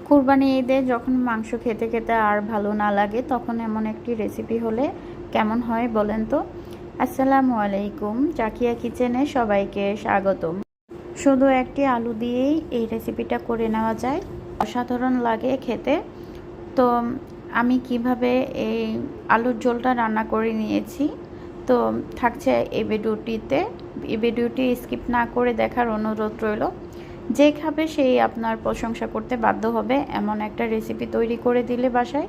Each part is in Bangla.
কুরবানি ঈদে যখন মাংস খেতে খেতে আর ভালো না লাগে তখন এমন একটি রেসিপি হলে কেমন হয় বলেন তো। আসসালামু আলাইকুম, জাকিয়া কিচেনে সবাইকে স্বাগতম। শুধু একটি আলু দিয়েই এই রেসিপিটা করে নেওয়া যায়, অসাধারণ লাগে খেতে। তো আমি কিভাবে এই আলুর ঝোলটা রান্না করে নিয়েছি তো থাকছে এই ভিডিওটি স্কিপ না করে দেখার অনুরোধ রইল। যে খাবে সেই আপনার প্রশংসা করতে বাধ্য হবে এমন একটা রেসিপি তৈরি করে দিলে বাসায়।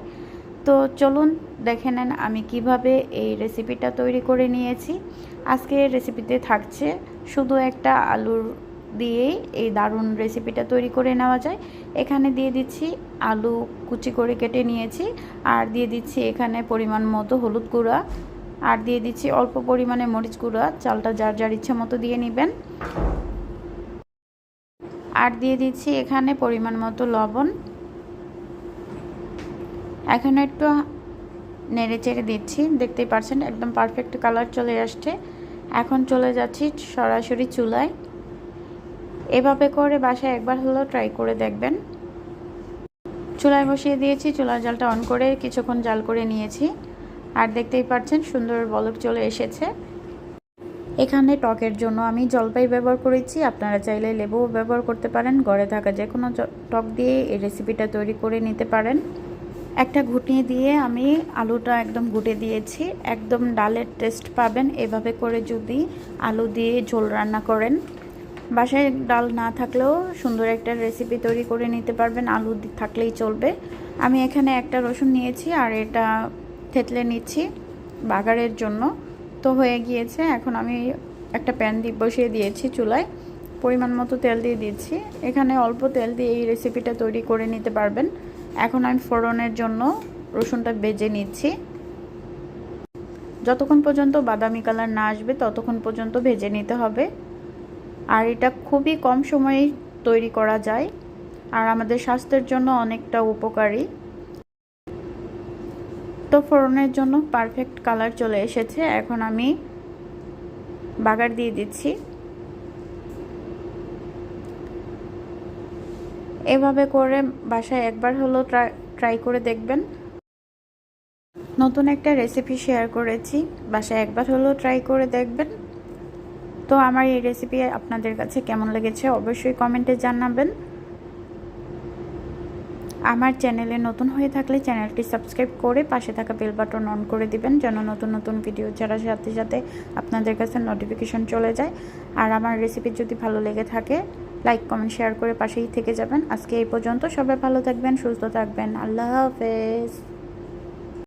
তো চলুন দেখে নেন আমি কিভাবে এই রেসিপিটা তৈরি করে নিয়েছি। আজকে রেসিপিতে থাকছে শুধু একটা আলুর দিয়েই এই দারুণ রেসিপিটা তৈরি করে নেওয়া যায়। এখানে দিয়ে দিচ্ছি আলু কুচি করে কেটে নিয়েছি, আর দিয়ে দিচ্ছি এখানে পরিমাণ মতো হলুদ গুঁড়া, আর দিয়ে দিচ্ছি অল্প পরিমাণে মরিচ গুঁড়া। চালটা যার যার ইচ্ছা মতো দিয়ে নেবেন। আর দিয়ে দিচ্ছি এখানে পরিমাণ মতো লবণ। এখন একটু নেড়ে চেড়ে দিচ্ছি, দেখতেই পাচ্ছেন একদম পারফেক্ট কালার চলে আসছে। এখন চলে যাচ্ছি সরাসরি চুলায়। এভাবে করে বাসায় একবার হলেও ট্রাই করে দেখবেন। চুলায় বসিয়ে দিয়েছি, চুলার জালটা অন করে কিছুক্ষণ জাল করে নিয়েছি, আর দেখতেই পাচ্ছেন সুন্দর বলক চলে এসেছে। এখানে টকের জন্য আমি জলপাই ব্যবহার করেছি, আপনারা চাইলে লেবুও ব্যবহার করতে পারেন। ঘরে থাকা যে কোনো টক দিয়ে এই রেসিপিটা তৈরি করে নিতে পারেন। একটা ঘুটনি দিয়ে আমি আলুটা একদম ঘুটে দিয়েছি, একদম ডালের টেস্ট পাবেন এভাবে করে যদি আলু দিয়ে ঝোল রান্না করেন। বাসায় ডাল না থাকলেও সুন্দর একটা রেসিপি তৈরি করে নিতে পারবেন, আলু থাকলেই চলবে। আমি এখানে একটা রসুন নিয়েছি আর এটা থেতলে নিচ্ছি বাগারের জন্য। তো হয়ে গিয়েছে, এখন আমি একটা প্যান বসিয়ে দিয়েছি চুলায়, পরিমাণ মতো তেল দিয়ে দিচ্ছি। এখানে অল্প তেল দিয়ে এই রেসিপিটা তৈরি করে নিতে পারবেন। এখন আমি ফোড়নের জন্য রসুনটা ভেজে নিচ্ছি, যতক্ষণ পর্যন্ত বাদামি কালার না আসবে ততক্ষণ পর্যন্ত ভেজে নিতে হবে। আর এটা খুবই কম সময়ে তৈরি করা যায়, আর আমাদের স্বাস্থ্যের জন্য অনেকটা উপকারী। তো ফোড়নের জন্য পারফেক্ট কালার চলে এসেছে, এখন আমি বাগার দিয়ে দিচ্ছি। এভাবে করে বাসায় একবার হলো ট্রাই করে দেখবেন। নতুন একটা রেসিপি শেয়ার করেছি, বাসায় একবার হলো ট্রাই করে দেখবেন। তো আমার এই রেসিপি আপনাদের কাছে কেমন লেগেছে অবশ্যই কমেন্টে জানাবেন। আমার চ্যানেলে নতুন হয়ে থাকলে চ্যানেলটি সাবস্ক্রাইব করে পাশে থাকা বেল বাটন অন করে দিবেন, যেন নতুন নতুন ভিডিও ছাড়ার সাথে সাথে আপনাদের কাছে নোটিফিকেশন চলে যায়। আর আমার রেসিপি যদি ভালো লেগে থাকে লাইক কমেন্ট শেয়ার করে পাশেই থেকে যাবেন। আজকে এই পর্যন্ত, সবাই ভালো থাকবেন, সুস্থ থাকবেন। আল্লাহ হাফেজ।